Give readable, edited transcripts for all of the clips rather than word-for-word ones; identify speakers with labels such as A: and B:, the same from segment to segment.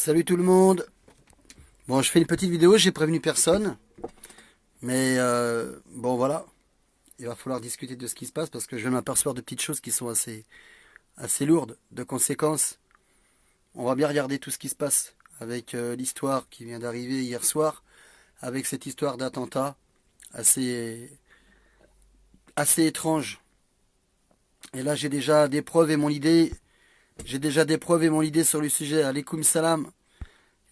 A: Salut tout le monde. Bon, je fais une petite vidéo, j'ai prévenu personne. Mais bon, voilà. Il va falloir discuter de ce qui se passe parce que je viens m'apercevoir de petites choses qui sont assez lourdes de conséquences. On va bien regarder tout ce qui se passe avec l'histoire qui vient d'arriver hier soir, avec cette histoire d'attentat assez, assez étrange. Et là, j'ai déjà des preuves et mon idée. J'ai déjà des preuves et mon idée sur le sujet. Alaykoum salam.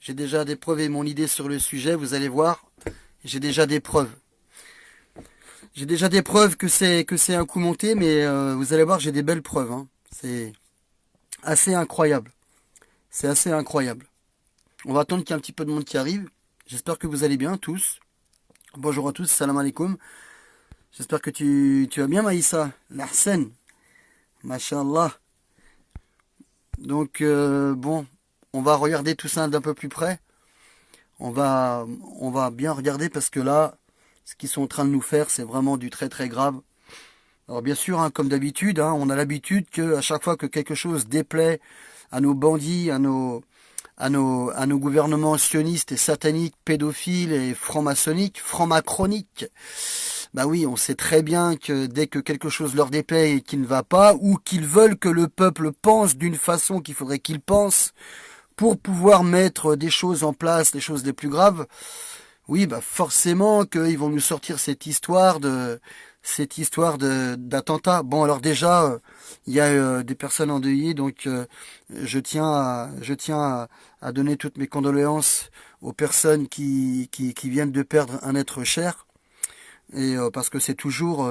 A: J'ai déjà des preuves et mon idée sur le sujet, vous allez voir. J'ai déjà des preuves. J'ai déjà des preuves que c'est un coup monté, mais vous allez voir, j'ai des belles preuves. Hein. C'est assez incroyable. C'est assez incroyable. On va attendre qu'il y ait un petit peu de monde qui arrive. J'espère que vous allez bien tous. Bonjour à tous, salam alaikum. J'espère que tu vas bien, Maïssa. Larsen. Masha'Allah. Donc, bon, on va regarder tout ça d'un peu plus près. On va bien regarder parce que là, ce qu'ils sont en train de nous faire, c'est vraiment du très très grave. Alors bien sûr, hein, comme d'habitude, hein, on a l'habitude que à chaque fois que quelque chose déplaît à nos bandits, à nos gouvernements sionistes et sataniques, pédophiles et franc-macroniques, bah oui, on sait très bien que dès que quelque chose leur déplaît et qui ne va pas, ou qu'ils veulent que le peuple pense d'une façon qu'il faudrait qu'il pense, pour pouvoir mettre des choses en place, les choses les plus graves, oui, bah forcément qu'ils vont nous sortir cette histoire de d'attentat. Bon, alors déjà, il y a des personnes endeuillées, donc je tiens à donner toutes mes condoléances aux personnes qui viennent de perdre un être cher. Et parce que c'est toujours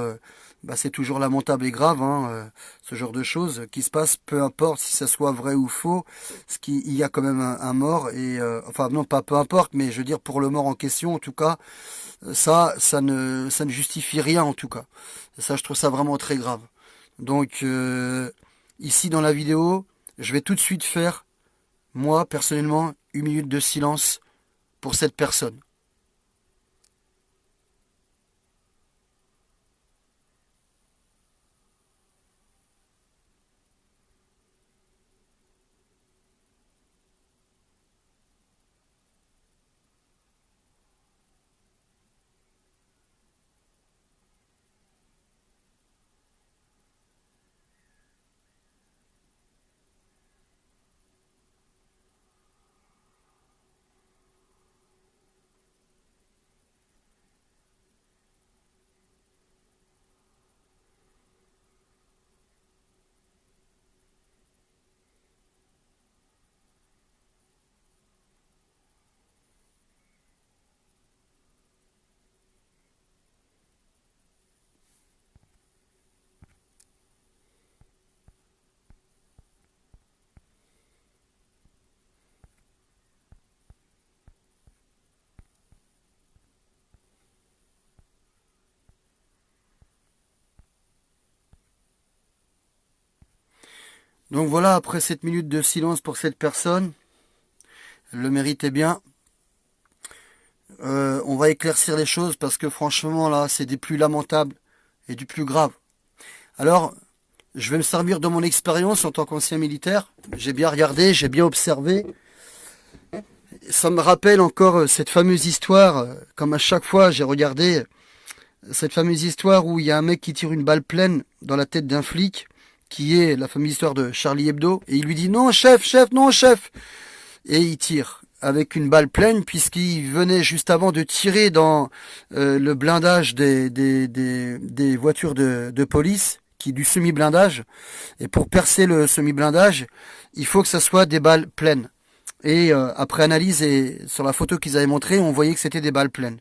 A: lamentable et grave, hein, ce genre de choses qui se passe, peu importe si ça soit vrai ou faux, il y a quand même un mort et enfin non pas peu importe, mais je veux dire pour le mort en question, en tout cas, ça ne justifie rien en tout cas. Ça, je trouve ça vraiment très grave. Donc ici dans la vidéo, je vais tout de suite faire, moi personnellement, 1 minute de silence pour cette personne. Donc voilà, après cette minute de silence pour cette personne, elle le méritait bien. On va éclaircir les choses parce que franchement là, c'est des plus lamentables et du plus grave. Alors, je vais me servir de mon expérience en tant qu'ancien militaire. J'ai bien regardé, j'ai bien observé. Ça me rappelle encore cette fameuse histoire, comme à chaque fois j'ai regardé, cette fameuse histoire où il y a un mec qui tire une balle pleine dans la tête d'un flic, qui est la fameuse histoire de Charlie Hebdo, et il lui dit non chef, chef, non chef, et il tire avec une balle pleine puisqu'il venait juste avant de tirer dans le blindage des voitures de police, du semi-blindage, et pour percer le semi-blindage, il faut que ça soit des balles pleines. Et après analyse et sur la photo qu'ils avaient montrée, on voyait que c'était des balles pleines.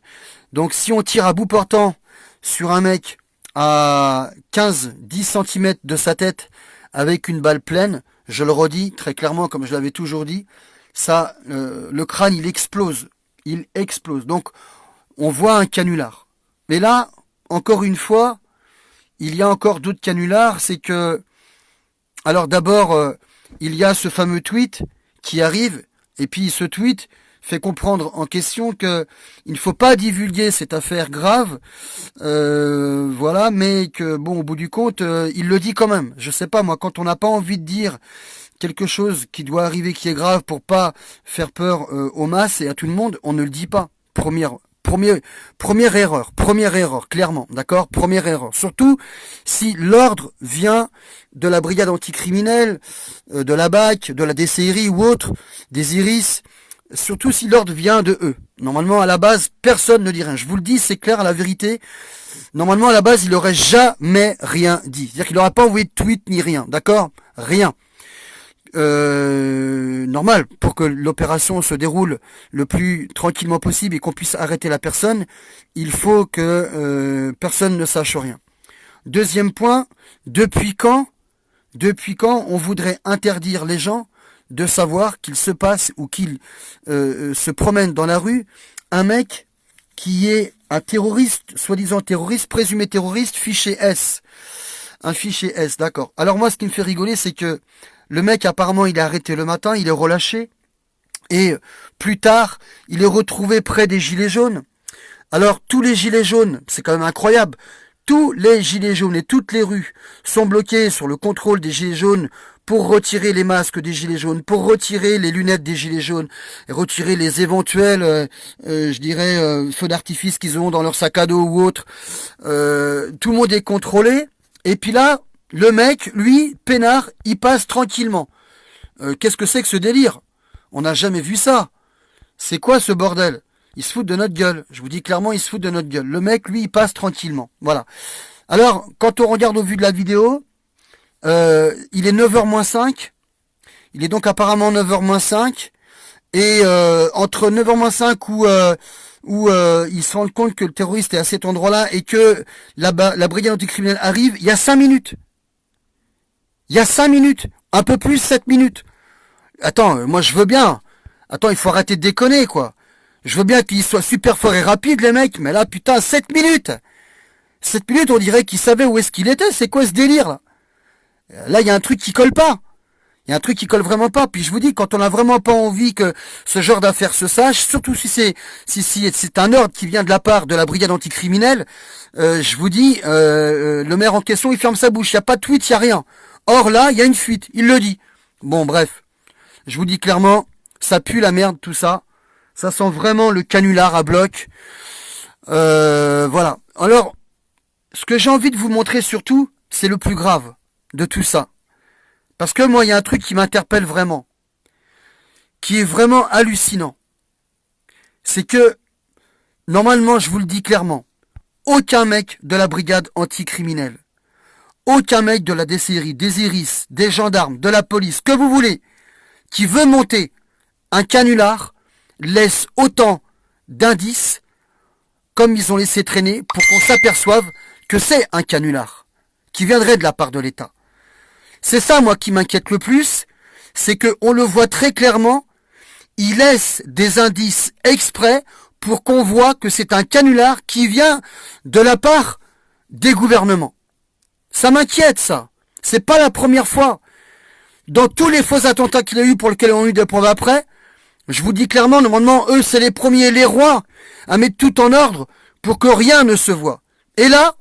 A: Donc si on tire à bout portant sur un mec à 15-10 cm de sa tête avec une balle pleine, je le redis très clairement comme je l'avais toujours dit, ça, le crâne il explose. Il explose. Donc on voit un canular. Mais là, encore une fois, il y a encore d'autres canulars, c'est que... Alors d'abord, il y a ce fameux tweet qui arrive, et puis ce tweet fait comprendre en question que il ne faut pas divulguer cette affaire grave, voilà, mais que bon, au bout du compte, il le dit quand même. Je sais pas moi, quand on n'a pas envie de dire quelque chose qui doit arriver, qui est grave, pour pas faire peur aux masses et à tout le monde, on ne le dit pas. Première erreur, clairement, d'accord? Première erreur. Surtout si l'ordre vient de la brigade anticriminelle, de la BAC, de la DCRI ou autre, des Iris, surtout si l'ordre vient de eux. Normalement, à la base, personne ne dit rien. Je vous le dis, c'est clair, la vérité. Normalement, à la base, il n'aurait jamais rien dit. C'est-à-dire qu'il n'aurait pas envoyé de tweet ni rien, d'accord? Rien. Normal, pour que l'opération se déroule le plus tranquillement possible et qu'on puisse arrêter la personne, il faut que personne ne sache rien. Deuxième point, depuis quand on voudrait interdire les gens de savoir qu'il se passe ou qu'il se promène dans la rue un mec qui est un terroriste, soi-disant terroriste, présumé terroriste, fiché S. Un fichier S, d'accord. Alors moi, ce qui me fait rigoler, c'est que le mec, apparemment, il est arrêté le matin, il est relâché. Et plus tard, il est retrouvé près des gilets jaunes. Alors, tous les gilets jaunes, c'est quand même incroyable, tous les gilets jaunes et toutes les rues sont bloquées sur le contrôle des gilets jaunes pour retirer les masques des gilets jaunes, pour retirer les lunettes des gilets jaunes, et retirer les éventuels, feux d'artifice qu'ils ont dans leur sac à dos ou autre. Tout le monde est contrôlé. Et puis là, le mec, lui, peinard, il passe tranquillement. Qu'est-ce que c'est que ce délire? On n'a jamais vu ça. C'est quoi ce bordel? Il se fout de notre gueule. Je vous dis clairement, il se fout de notre gueule. Le mec, lui, il passe tranquillement. Voilà. Alors, quand on regarde au vu de la vidéo, il est 9h moins 5. Il est donc apparemment 9h moins 5. Et entre 9h moins 5 où ils se rendent compte que le terroriste est à cet endroit-là et que la brigade anticriminelle arrive, il y a 5 minutes. Il y a 5 minutes. Un peu plus, 7 minutes. Attends, moi je veux bien. Attends, il faut arrêter de déconner, quoi. Je veux bien qu'ils soient super forts et rapides, les mecs, mais là, putain, 7 minutes. 7 minutes, on dirait qu'ils savaient où est-ce qu'il était. C'est quoi ce délire, là? Là, il y a un truc qui colle pas. Il y a un truc qui colle vraiment pas. Puis je vous dis, quand on n'a vraiment pas envie que ce genre d'affaires se sache, surtout si c'est un ordre qui vient de la part de la brigade anticriminelle, je vous dis, le maire en question, il ferme sa bouche. Il n'y a pas de tweet, il n'y a rien. Or là, il y a une fuite. Il le dit. Bon, bref. Je vous dis clairement, ça pue la merde, tout ça. Ça sent vraiment le canular à bloc. Voilà. Alors, ce que j'ai envie de vous montrer surtout, c'est le plus grave de tout ça. Parce que moi, il y a un truc qui m'interpelle vraiment, qui est vraiment hallucinant. C'est que, normalement, je vous le dis clairement, aucun mec de la brigade anticriminelle, aucun mec de la DCRI, des Iris, des gendarmes, de la police, que vous voulez, qui veut monter un canular, laisse autant d'indices comme ils ont laissé traîner pour qu'on s'aperçoive que c'est un canular qui viendrait de la part de l'État. C'est ça, moi, qui m'inquiète le plus, c'est que on le voit très clairement, il laisse des indices exprès pour qu'on voit que c'est un canular qui vient de la part des gouvernements. Ça m'inquiète, ça. C'est pas la première fois. Dans tous les faux attentats qu'il y a eu pour lesquels on a eu des preuves après, je vous dis clairement, normalement, eux, c'est les premiers, les rois, à mettre tout en ordre pour que rien ne se voit. Et là,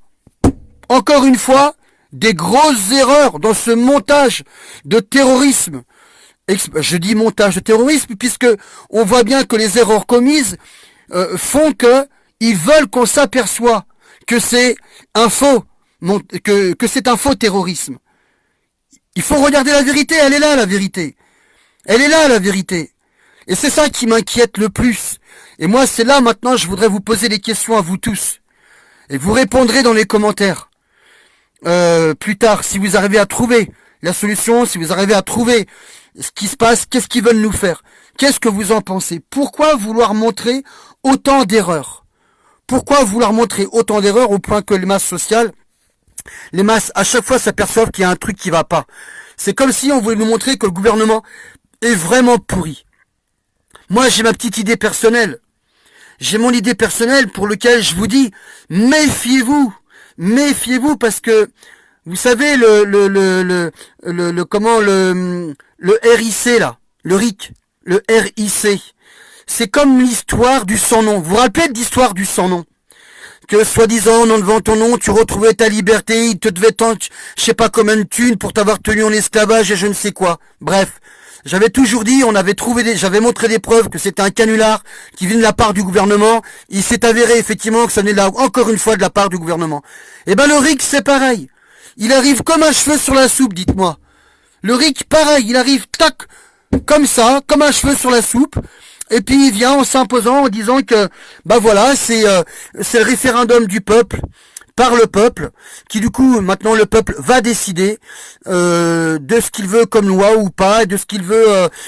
A: encore une fois, des grosses erreurs dans ce montage de terrorisme. Je dis montage de terrorisme puisque on voit bien que les erreurs commises font que ils veulent qu'on s'aperçoive que c'est un faux, que c'est un faux terrorisme. Il faut regarder la vérité, elle est là la vérité. Elle est là la vérité. Et c'est ça qui m'inquiète le plus. Et moi c'est là maintenant je voudrais vous poser des questions à vous tous. Et vous répondrez dans les commentaires. Plus tard, si vous arrivez à trouver la solution, si vous arrivez à trouver ce qui se passe, qu'est-ce qu'ils veulent nous faire? Qu'est-ce que vous en pensez? Pourquoi vouloir montrer autant d'erreurs? Pourquoi vouloir montrer autant d'erreurs au point que les masses sociales, les masses à chaque fois s'aperçoivent qu'il y a un truc qui va pas? C'est comme si on voulait nous montrer que le gouvernement est vraiment pourri. Moi, j'ai ma petite idée personnelle. J'ai mon idée personnelle pour laquelle je vous dis, méfiez-vous. Méfiez-vous parce que vous savez le RIC là, le RIC, le RIC, c'est comme l'histoire du sans-nom. Vous vous rappelez de l'histoire du sans-nom? que soi-disant, en enlevant ton nom, tu retrouvais ta liberté, il te devait tant, je sais pas combien de thunes pour t'avoir tenu en esclavage et je ne sais quoi. Bref. J'avais toujours dit, j'avais montré des preuves que c'était un canular qui vient de la part du gouvernement. Il s'est avéré effectivement que ça venait là, encore une fois de la part du gouvernement. Et ben le RIC c'est pareil. Il arrive comme un cheveu sur la soupe, dites-moi. Le RIC pareil, il arrive tac, comme ça, comme un cheveu sur la soupe. Et puis il vient en s'imposant en disant que bah voilà, c'est le référendum du peuple. Par le peuple, qui du coup, maintenant le peuple va décider de ce qu'il veut comme loi ou pas, de ce qu'il veut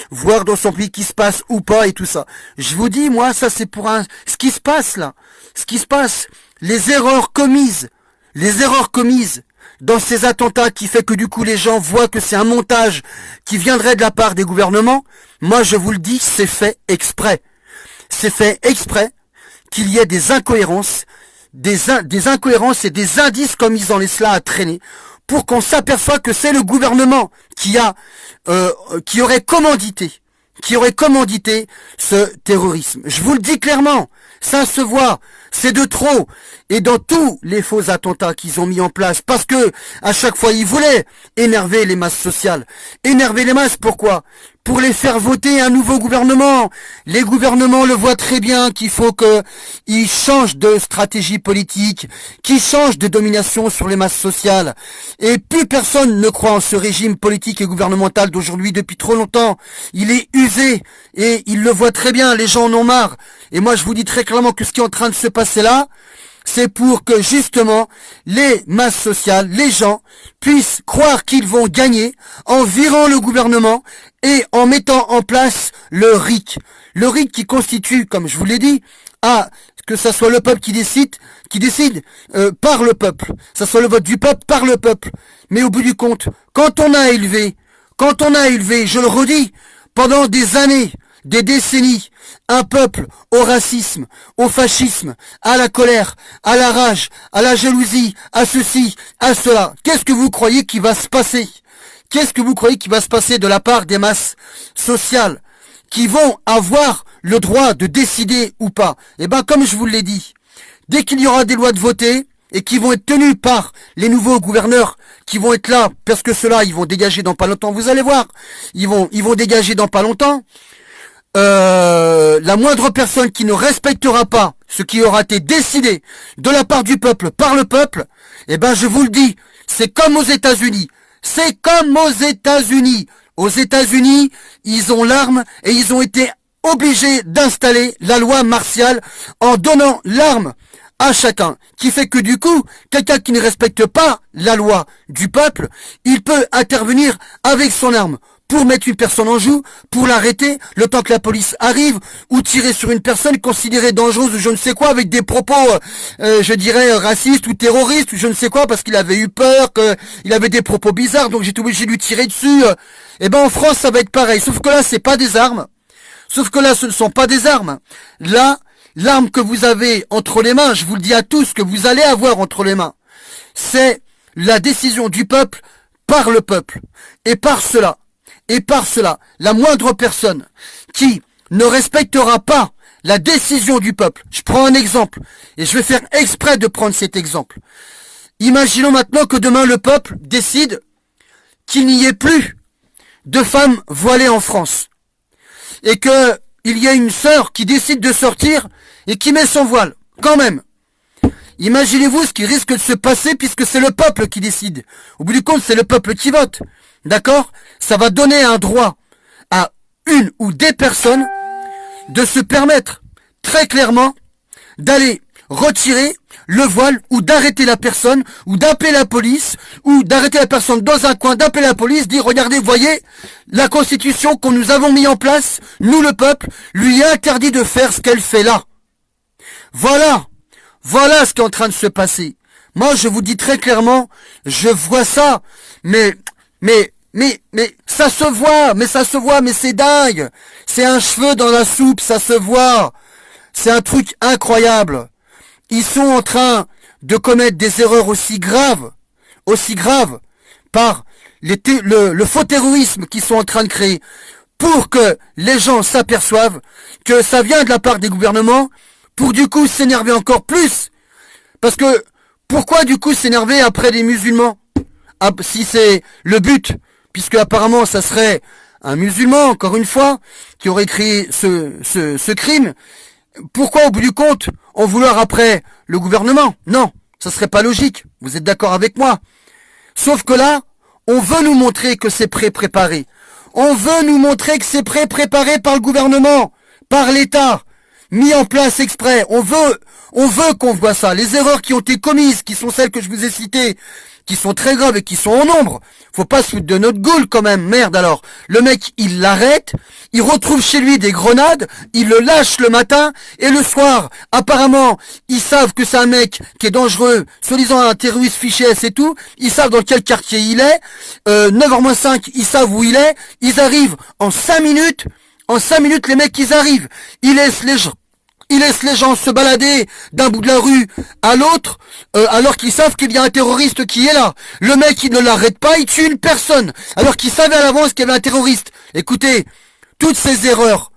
A: voir dans son pays qui se passe ou pas et tout ça. Je vous dis, moi, ça c'est pour ce qui se passe là, ce qui se passe, les erreurs commises dans ces attentats qui fait que du coup les gens voient que c'est un montage qui viendrait de la part des gouvernements. Moi, je vous le dis, c'est fait exprès. C'est fait exprès qu'il y ait des incohérences, des incohérences et des indices comme ils en laissent là à traîner pour qu'on s'aperçoive que c'est le gouvernement qui aurait commandité ce terrorisme. Je vous le dis clairement, ça se voit, c'est de trop. Et dans tous les faux attentats qu'ils ont mis en place, parce que à chaque fois ils voulaient énerver les masses sociales. Énerver les masses, pourquoi? Pour les faire voter un nouveau gouvernement. Les gouvernements le voient très bien qu'il faut qu'ils changent de stratégie politique, qu'ils changent de domination sur les masses sociales. Et plus personne ne croit en ce régime politique et gouvernemental d'aujourd'hui depuis trop longtemps. Il est usé et ils le voient très bien, les gens en ont marre. Et moi je vous dis très clairement que ce qui est en train de se passer là, c'est pour que justement les masses sociales, les gens, puissent croire qu'ils vont gagner en virant le gouvernement et en mettant en place le RIC. Le RIC qui constitue, comme je vous l'ai dit, que ça soit le peuple qui décide par le peuple. Ça soit le vote du peuple par le peuple. Mais au bout du compte, quand on a élevé, je le redis, pendant des années, des décennies, un peuple au racisme, au fascisme, à la colère, à la rage, à la jalousie, à ceci, à cela. Qu'est-ce que vous croyez qui va se passer? Qu'est-ce que vous croyez qui va se passer de la part des masses sociales qui vont avoir le droit de décider ou pas? Eh ben, comme je vous l'ai dit, dès qu'il y aura des lois de voter et qui vont être tenues par les nouveaux gouverneurs qui vont être là, parce que ceux-là, ils vont dégager dans pas longtemps, vous allez voir, ils vont dégager dans pas longtemps. La moindre personne qui ne respectera pas ce qui aura été décidé de la part du peuple, par le peuple, eh ben je vous le dis, c'est comme aux États-Unis. C'est comme aux États-Unis. Aux États-Unis, ils ont l'arme et ils ont été obligés d'installer la loi martiale en donnant l'arme à chacun. Qui fait que du coup, quelqu'un qui ne respecte pas la loi du peuple, il peut intervenir avec son arme pour mettre une personne en joue, pour l'arrêter, le temps que la police arrive, ou tirer sur une personne considérée dangereuse ou je ne sais quoi, avec des propos, je dirais, racistes ou terroristes, ou je ne sais quoi, parce qu'il avait eu peur, qu'il avait des propos bizarres, donc j'étais obligé de lui tirer dessus. Et ben en France, ça va être pareil, sauf que là, c'est pas des armes. Sauf que là, ce ne sont pas des armes. Là, l'arme que vous avez entre les mains, je vous le dis à tous, que vous allez avoir entre les mains, c'est la décision du peuple par le peuple. Et par cela, la moindre personne qui ne respectera pas la décision du peuple, je prends un exemple, et je vais faire exprès de prendre cet exemple. Imaginons maintenant que demain le peuple décide qu'il n'y ait plus de femmes voilées en France, et que il y a une sœur qui décide de sortir et qui met son voile, quand même. Imaginez-vous ce qui risque de se passer puisque c'est le peuple qui décide. Au bout du compte, c'est le peuple qui vote. D'accord? Ça va donner un droit à une ou des personnes de se permettre très clairement d'aller retirer le voile ou d'arrêter la personne ou d'appeler la police ou d'arrêter la personne dans un coin, d'appeler la police, dire regardez, voyez, la constitution que nous avons mis en place, nous le peuple, lui est interdit de faire ce qu'elle fait là. Voilà ce qui est en train de se passer. Moi, je vous dis très clairement, je vois ça, mais ça se voit, mais c'est dingue. C'est un cheveu dans la soupe, ça se voit. C'est un truc incroyable. Ils sont en train de commettre des erreurs aussi graves, par le faux terrorisme qu'ils sont en train de créer, pour que les gens s'aperçoivent que ça vient de la part des gouvernements, pour du coup s'énerver encore plus, Parce que, pourquoi du coup s'énerver après les musulmans? Ah, si c'est le but, puisque apparemment ça serait un musulman, encore une fois, qui aurait créé ce crime, pourquoi au bout du compte en vouloir après le gouvernement? Non, ça serait pas logique, vous êtes d'accord avec moi? Sauf que là, on veut nous montrer que c'est préparé. On veut nous montrer que c'est préparé par le gouvernement, par l'État, mis en place exprès. On veut qu'on voit ça. Les erreurs qui ont été commises, qui sont celles que je vous ai citées, qui sont très graves et qui sont en nombre. Faut pas se foutre de notre gueule quand même, merde alors. Le mec, il l'arrête, il retrouve chez lui des grenades, il le lâche le matin, et le soir, apparemment, ils savent que c'est un mec qui est dangereux, soi-disant un terroriste fiché S et tout, ils savent dans quel quartier il est, 9h-5, ils savent où il est, ils arrivent en 5 minutes, les mecs, ils arrivent, ils laissent les gens se balader d'un bout de la rue à l'autre, alors qu'ils savent qu'il y a un terroriste qui est là. Le mec, il ne l'arrête pas, il tue une personne, alors qu'il savait à l'avance qu'il y avait un terroriste. Écoutez, toutes ces erreurs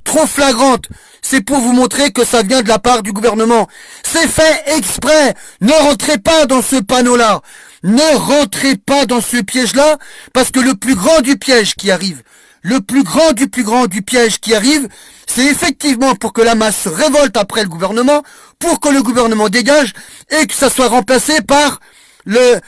A: trop flagrantes, c'est pour vous montrer que ça vient de la part du gouvernement. C'est fait exprès. Ne rentrez pas dans ce panneau-là. Ne rentrez pas dans ce piège-là, parce que le plus grand du piège qui arrive, le plus grand du piège qui arrive, c'est effectivement pour que la masse se révolte après le gouvernement, pour que le gouvernement dégage, et que ça soit remplacé par le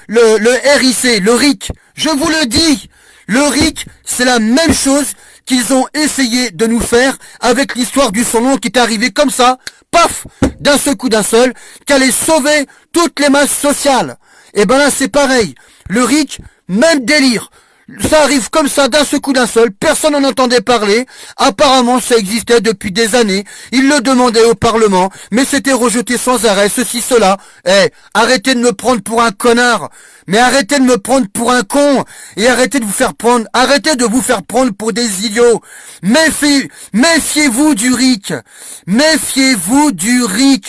A: RIC, le RIC. Je vous le dis, le RIC, c'est la même chose qu'ils ont essayé de nous faire avec l'histoire du son nom qui est arrivé comme ça, paf, d'un seul coup d'un seul, qu'allait sauver toutes les masses sociales. Et ben là, c'est pareil. Le RIC, même délire. Ça arrive comme ça, d'un seul coup d'un seul, personne n'en entendait parler, apparemment ça existait depuis des années, ils le demandaient au Parlement, mais c'était rejeté sans arrêt, ceci, cela. Arrêtez de me prendre pour un connard, mais arrêtez de me prendre pour un con, et arrêtez de vous faire prendre pour des idiots. Méfiez-vous du RIC,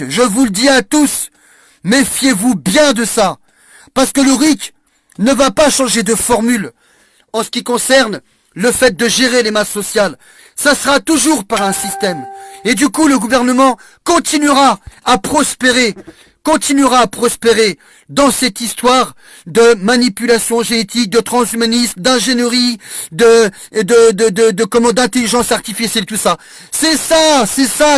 A: je vous le dis à tous, méfiez-vous bien de ça, parce que le RIC ne va pas changer de formule. En ce qui concerne le fait de gérer les masses sociales, ça sera toujours par un système. Et du coup, le gouvernement continuera à prospérer dans cette histoire de manipulation génétique, de transhumanisme, d'ingénierie, d'intelligence artificielle, tout ça. C'est ça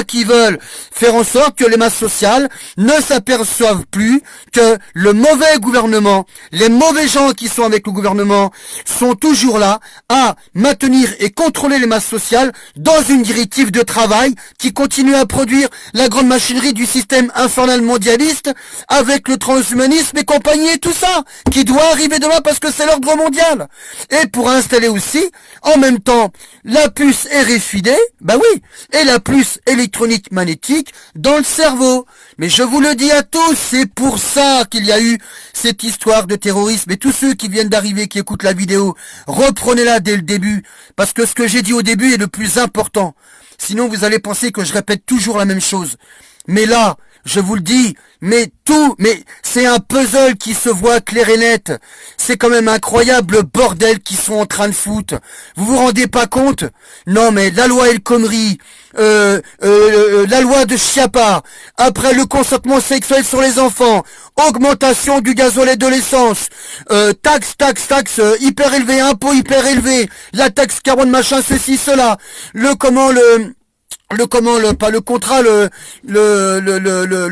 A: qu'ils veulent. Faire en sorte que les masses sociales ne s'aperçoivent plus que le mauvais gouvernement, les mauvais gens qui sont avec le gouvernement sont toujours là à maintenir et contrôler les masses sociales dans une directive de travail qui continue à produire la grande machinerie du système infernal mondialiste avec le transhumanisme et compagnie et tout ça, qui doit arriver demain parce que c'est l'ordre mondial. Et pour installer aussi, en même temps, la puce RFID, bah oui, et la puce électronique magnétique dans le cerveau. Mais je vous le dis à tous, c'est pour ça qu'il y a eu cette histoire de terrorisme. Et tous ceux qui viennent d'arriver, qui écoutent la vidéo, reprenez-la dès le début, parce que ce que j'ai dit au début est le plus important. Sinon, vous allez penser que je répète toujours la même chose. Mais là, je vous le dis, mais c'est un puzzle qui se voit clair et net. C'est quand même incroyable le bordel qu'ils sont en train de foutre. Vous vous rendez pas compte? Non mais la loi El Khomri, la loi de Chiappa, après le consentement sexuel sur les enfants, augmentation du gazole et de l'essence, taxe hyper élevée, impôt hyper élevé, la taxe carbone machin, ceci, cela, le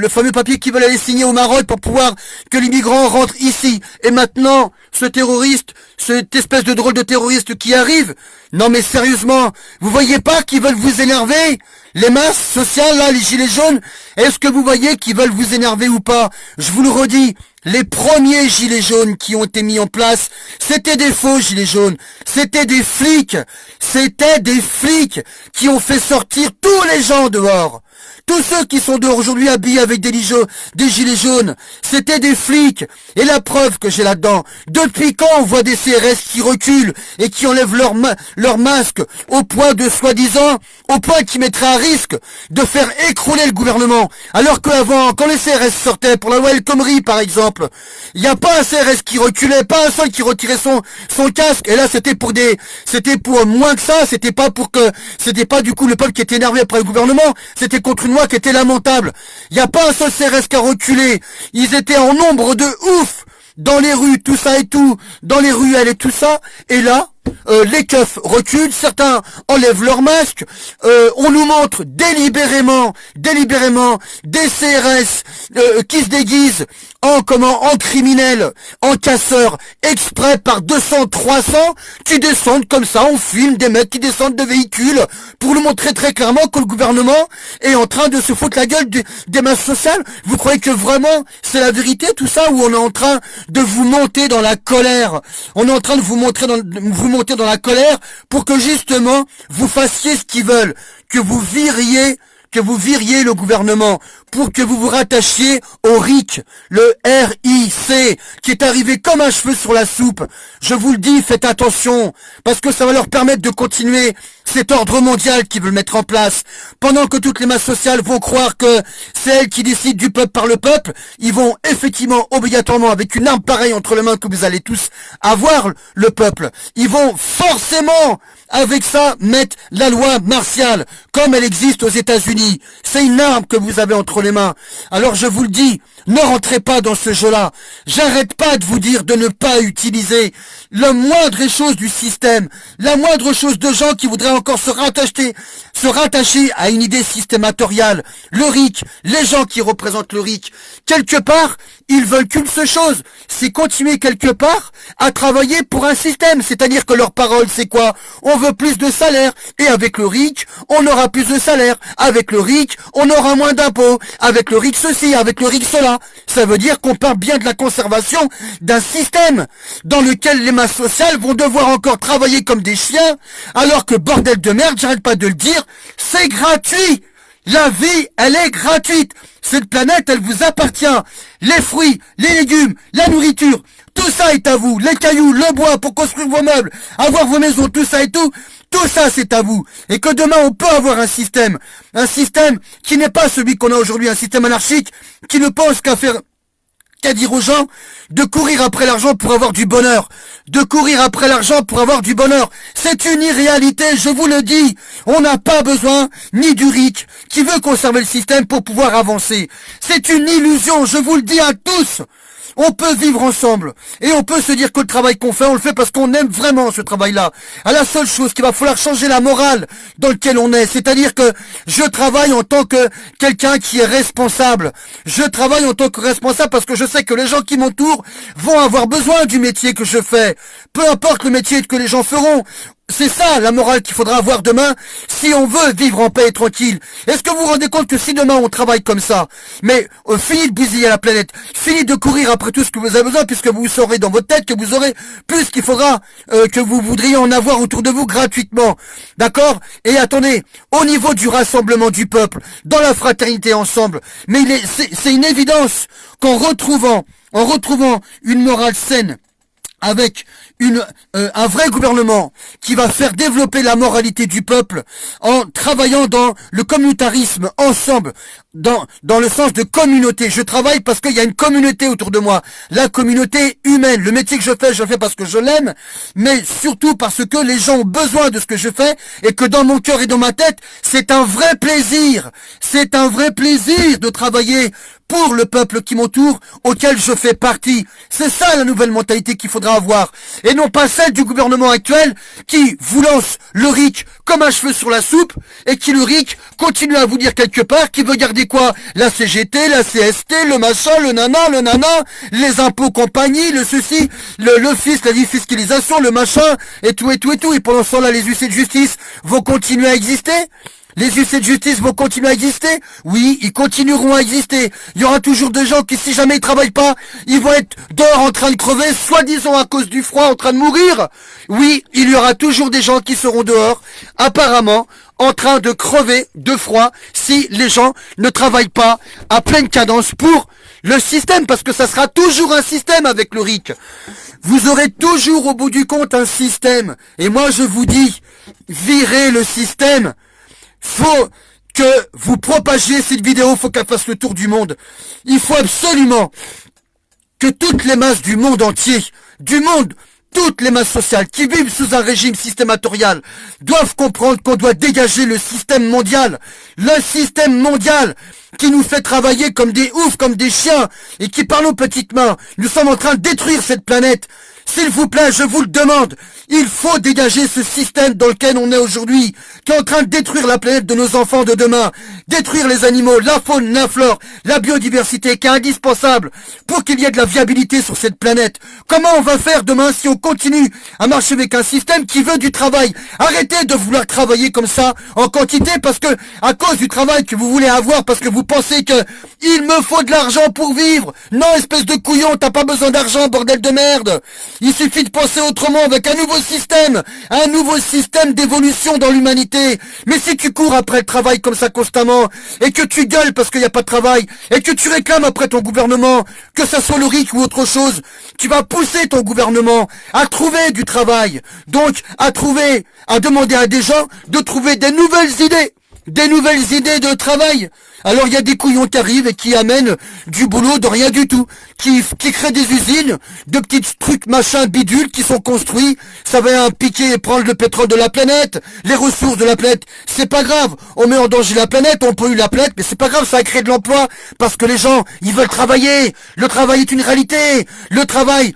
A: fameux papier qu'ils veulent aller signer au Maroc pour pouvoir que les migrants rentrent ici. Et maintenant, ce terroriste, cette espèce de drôle de terroriste qui arrive. Non mais sérieusement, vous voyez pas qu'ils veulent vous énerver? Les masses sociales là, les gilets jaunes, est-ce que vous voyez qu'ils veulent vous énerver ou pas? Je vous le redis, les premiers gilets jaunes qui ont été mis en place, c'était des faux gilets jaunes, c'était des flics qui ont fait sortir tous les gens dehors. Tous ceux qui sont dehors aujourd'hui habillés avec des gilets jaunes, c'était des flics. Et la preuve que j'ai là-dedans, depuis quand on voit des CRS qui reculent et qui enlèvent leur masque au point qu'ils mettraient à risque de faire écrouler le gouvernement. Alors qu'avant, quand les CRS sortaient pour la loi El Khomri par exemple, il n'y a pas un CRS qui reculait, pas un seul qui retirait son casque. Et là c'était pour moins que ça, c'était pas du coup le peuple qui était énervé après le gouvernement, c'était contre une une loi qui était lamentable. Il n'y a pas un seul CRS qui a reculé. Ils étaient en nombre de ouf dans les rues, tout ça et tout, dans les ruelles et tout ça. Et là, les keufs reculent, certains enlèvent leur masque, on nous montre délibérément des CRS qui se déguisent en criminels, en casseurs, exprès par 200, 300, qui descendent comme ça, on filme des mecs qui descendent de véhicules pour nous montrer très clairement que le gouvernement est en train de se foutre la gueule des masses sociales. Vous croyez que vraiment c'est la vérité tout ça, ou on est en train de vous monter dans la colère? On est en train de vous monter dans la colère pour que justement vous fassiez ce qu'ils veulent, que vous viriez le gouvernement, pour que vous vous rattachiez au RIC, le RIC, qui est arrivé comme un cheveu sur la soupe. Je vous le dis, faites attention, parce que ça va leur permettre de continuer cet ordre mondial qu'ils veulent mettre en place. Pendant que toutes les masses sociales vont croire que c'est elles qui décident du peuple par le peuple, ils vont effectivement, obligatoirement, avec une arme pareille entre les mains que vous allez tous avoir, le peuple, ils vont forcément, avec ça, mettre la loi martiale, comme elle existe aux États-Unis. C'est une arme que vous avez entre les mains. Alors je vous le dis, ne rentrez pas dans ce jeu-là. J'arrête pas de vous dire de ne pas utiliser la moindre chose du système, la moindre chose de gens qui voudraient encore se rattacher à une idée systématoriale. Le RIC, les gens qui représentent le RIC, quelque part, ils veulent qu'une seule chose, c'est continuer quelque part à travailler pour un système. C'est-à-dire que leur parole, c'est quoi? On veut plus de salaire, et avec le RIC, on aura plus de salaire. Avec le RIC, on aura moins d'impôts. Avec le RIC ceci, avec le RIC cela. Ça veut dire qu'on parle bien de la conservation d'un système dans lequel les masses sociales vont devoir encore travailler comme des chiens, alors que bordel de merde, j'arrête pas de le dire, c'est gratuit. La vie, elle est gratuite. Cette planète, elle vous appartient. Les fruits, les légumes, la nourriture, tout ça est à vous. Les cailloux, le bois pour construire vos meubles, avoir vos maisons, tout ça et tout ça c'est à vous. Et que demain on peut avoir un système qui n'est pas celui qu'on a aujourd'hui, un système anarchique, qui ne pense qu'à dire aux gens de courir après l'argent pour avoir du bonheur. De courir après l'argent pour avoir du bonheur. C'est une irréalité, je vous le dis. On n'a pas besoin ni du RIC qui veut conserver le système pour pouvoir avancer. C'est une illusion, je vous le dis à tous. On peut vivre ensemble et on peut se dire que le travail qu'on fait, on le fait parce qu'on aime vraiment ce travail-là. À la seule chose qu'il va falloir changer la morale dans laquelle on est, c'est-à-dire que je travaille en tant que quelqu'un qui est responsable. Je travaille en tant que responsable parce que je sais que les gens qui m'entourent vont avoir besoin du métier que je fais. Peu importe le métier que les gens feront. C'est ça la morale qu'il faudra avoir demain si on veut vivre en paix et tranquille. Est-ce que vous vous rendez compte que si demain on travaille comme ça, mais fini de bousiller la planète, fini de courir après tout ce que vous avez besoin, puisque vous saurez dans votre tête que vous aurez plus qu'il faudra que vous voudriez en avoir autour de vous gratuitement. D'accord? Et attendez, au niveau du rassemblement du peuple, dans la fraternité ensemble, mais c'est une évidence qu'en retrouvant une morale saine, avec un vrai gouvernement qui va faire développer la moralité du peuple en travaillant dans le communautarisme ensemble, dans le sens de communauté. Je travaille parce qu'il y a une communauté autour de moi, la communauté humaine. Le métier que je le fais parce que je l'aime, mais surtout parce que les gens ont besoin de ce que je fais et que dans mon cœur et dans ma tête, c'est un vrai plaisir. C'est un vrai plaisir de travailler pour le peuple qui m'entoure, auquel je fais partie. C'est ça la nouvelle mentalité qu'il faudra avoir. Et non pas celle du gouvernement actuel qui vous lance le RIC comme un cheveu sur la soupe et qui le RIC continue à vous dire quelque part qu'il veut garder quoi? La CGT, la CST, le machin, le nana, les impôts compagnie, le ceci, le fisc, la défiscalisation, le machin, et tout. Et pendant ce temps-là, les huissiers de justice vont continuer à exister? Les huissiers de justice vont continuer à exister? Oui, ils continueront à exister. Il y aura toujours des gens qui, si jamais ils travaillent pas, ils vont être dehors en train de crever, soi-disant à cause du froid, en train de mourir. Oui, il y aura toujours des gens qui seront dehors, apparemment, en train de crever de froid, si les gens ne travaillent pas à pleine cadence pour le système, parce que ça sera toujours un système avec le RIC. Vous aurez toujours au bout du compte un système. Et moi je vous dis, virez le système. Faut que vous propagiez cette vidéo, faut qu'elle fasse le tour du monde. Il faut absolument que toutes les masses du monde entier, du monde toutes les masses sociales qui vivent sous un régime systématorial doivent comprendre qu'on doit dégager le système mondial qui nous fait travailler comme des oufs, comme des chiens, et qui, par nos petites mains, nous sommes en train de détruire cette planète. S'il vous plaît, je vous le demande, il faut dégager ce système dans lequel on est aujourd'hui, qui est en train de détruire la planète de nos enfants de demain, détruire les animaux, la faune, la flore, la biodiversité, qui est indispensable pour qu'il y ait de la viabilité sur cette planète. Comment on va faire demain si on continue à marcher avec un système qui veut du travail? Arrêtez de vouloir travailler comme ça, en quantité, parce que, à cause du travail que vous voulez avoir, parce que vous pensez que il me faut de l'argent pour vivre. Non, espèce de couillon, t'as pas besoin d'argent, bordel de merde. Il suffit de penser autrement avec un nouveau système d'évolution dans l'humanité. Mais si tu cours après le travail comme ça constamment, et que tu gueules parce qu'il n'y a pas de travail, et que tu réclames après ton gouvernement, que ça soit le RIC ou autre chose, tu vas pousser ton gouvernement à trouver du travail. Donc, à demander à des gens de trouver des nouvelles idées de travail. Alors il y a des couillons qui arrivent et qui amènent du boulot de rien du tout, qui créent des usines, de petits trucs machin bidules qui sont construits, ça va piquer et prendre le pétrole de la planète, les ressources de la planète, c'est pas grave, on met en danger la planète, on pollue la planète, mais c'est pas grave, ça a créé de l'emploi, parce que les gens, ils veulent travailler, le travail est une réalité, le travail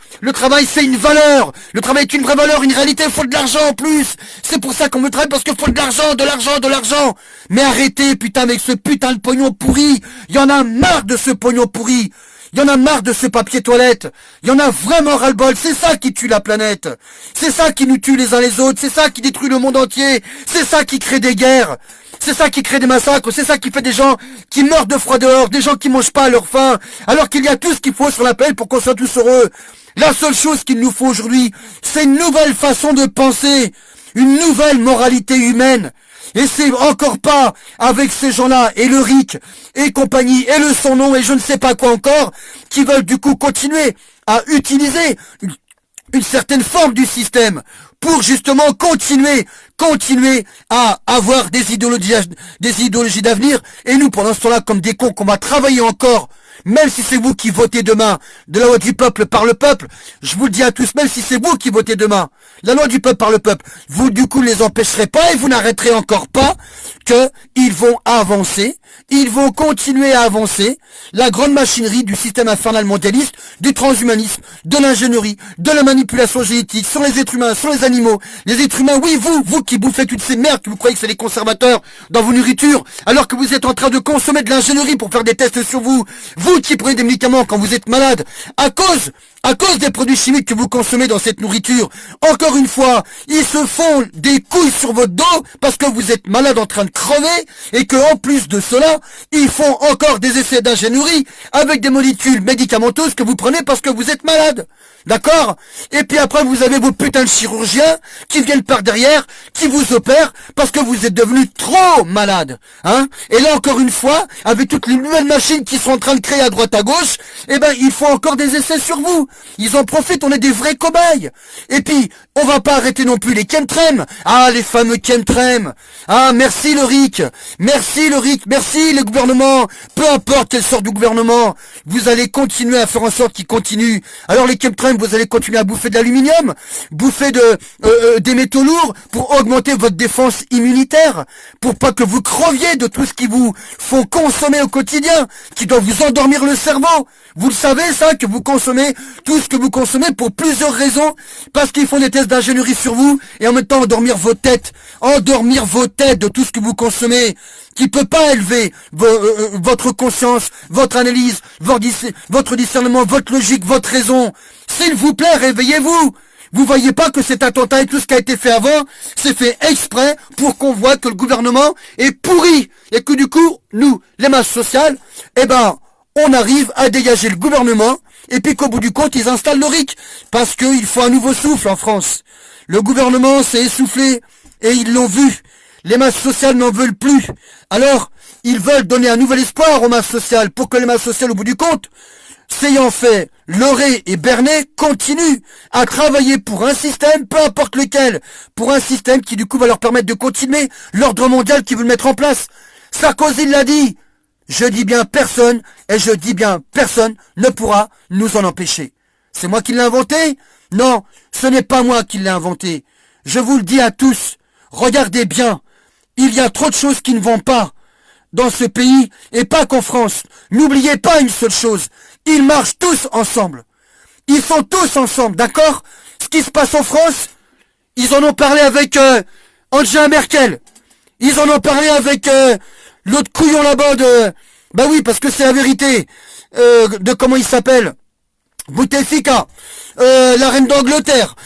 A: c'est une valeur, le travail est une vraie valeur, une réalité, il faut de l'argent en plus, c'est pour ça qu'on me travaille, parce qu'il faut de l'argent, mais arrêtez putain avec ce putain de pognon pourri. Il y en a marre de ce pognon pourri. Il y en a marre de ce papier toilette. Il y en a vraiment ras-le-bol. C'est ça qui tue la planète. C'est ça qui nous tue les uns les autres. C'est ça qui détruit le monde entier. C'est ça qui crée des guerres. C'est ça qui crée des massacres. C'est ça qui fait des gens qui meurent de froid dehors. Des gens qui mangent pas à leur faim. Alors qu'il y a tout ce qu'il faut sur la planète pour qu'on soit tous heureux. La seule chose qu'il nous faut aujourd'hui, c'est une nouvelle façon de penser. Une nouvelle moralité humaine. Et c'est encore pas avec ces gens-là, et le RIC, et compagnie, et le son nom, et je ne sais pas quoi encore, qui veulent du coup continuer à utiliser une certaine forme du système pour justement continuer à avoir des idéologies d'avenir, et nous pendant ce temps-là comme des cons qu'on va travailler encore, même si c'est vous qui votez demain de la loi du peuple par le peuple, je vous le dis à tous, même si c'est vous qui votez demain la loi du peuple par le peuple, vous du coup ne les empêcherez pas et vous n'arrêterez encore pas que ils vont avancer, ils vont continuer à avancer la grande machinerie du système infernal mondialiste, du transhumanisme, de l'ingénierie, de la manipulation génétique sur les êtres humains, sur les animaux. Les êtres humains, oui, vous qui bouffez toutes ces merdes, que vous croyez que c'est les conservateurs dans vos nourritures, alors que vous êtes en train de consommer de l'ingénierie pour faire des tests sur vous, vous qui prenez des médicaments quand vous êtes malade, à cause des produits chimiques que vous consommez dans cette nourriture. Encore une fois, ils se font des couilles sur votre dos parce que vous êtes malade en train de crever et que en plus de cela, ils font encore des essais d'ingénierie avec des molécules médicamenteuses que vous prenez parce que vous êtes malade. D'accord? Et puis après, vous avez vos putains de chirurgiens qui viennent par derrière, qui vous opèrent parce que vous êtes devenu trop malade. Hein? Et là, encore une fois, avec toutes les nouvelles machines qui sont en train de créer à droite à gauche, eh ben, ils font encore des essais sur vous. Ils en profitent, on est des vrais cobayes. Et puis, on va pas arrêter non plus les chemtrails. Ah, les fameux chemtrails. Ah, merci le RIC. Merci le RIC. Merci le gouvernement. Peu importe quelle sorte de gouvernement, vous allez continuer à faire en sorte qu'ils continuent. Alors les chemtrails, vous allez continuer à bouffer de l'aluminium, bouffer des métaux lourds pour augmenter votre défense immunitaire, pour pas que vous creviez de tout ce qui vous font consommer au quotidien, qui doit vous endormir le cerveau. Vous le savez ça, que vous consommez tout ce que vous consommez pour plusieurs raisons, parce qu'ils font des tests d'ingénierie sur vous, et en même temps endormir vos têtes de tout ce que vous consommez, qui peut pas élever votre conscience, votre analyse, votre discernement, votre logique, votre raison. S'il vous plaît, réveillez-vous. Vous voyez pas que cet attentat et tout ce qui a été fait avant, c'est fait exprès pour qu'on voit que le gouvernement est pourri, et que du coup, nous, les masses sociales, eh ben, on arrive à dégager le gouvernement, et puis qu'au bout du compte, ils installent le RIC, parce qu'il faut un nouveau souffle en France. Le gouvernement s'est essoufflé, et ils l'ont vu. Les masses sociales n'en veulent plus. Alors, ils veulent donner un nouvel espoir aux masses sociales, pour que les masses sociales, au bout du compte, s'ayant fait leurrer et berner, continuent à travailler pour un système, peu importe lequel, pour un système qui du coup va leur permettre de continuer l'ordre mondial qu'ils veulent mettre en place. Sarkozy l'a dit. Je dis bien personne, et je dis bien personne ne pourra nous en empêcher. C'est moi qui l'ai inventé? Non, ce n'est pas moi qui l'ai inventé. Je vous le dis à tous, regardez bien, il y a trop de choses qui ne vont pas dans ce pays, et pas qu'en France. N'oubliez pas une seule chose, ils marchent tous ensemble. Ils sont tous ensemble, d'accord? Ce qui se passe en France, ils en ont parlé avec Angela Merkel. Ils en ont parlé avec l'autre couillon là-bas de... Bah oui, parce que c'est la vérité. De comment il s'appelle? Bouteflika, la reine d'Angleterre,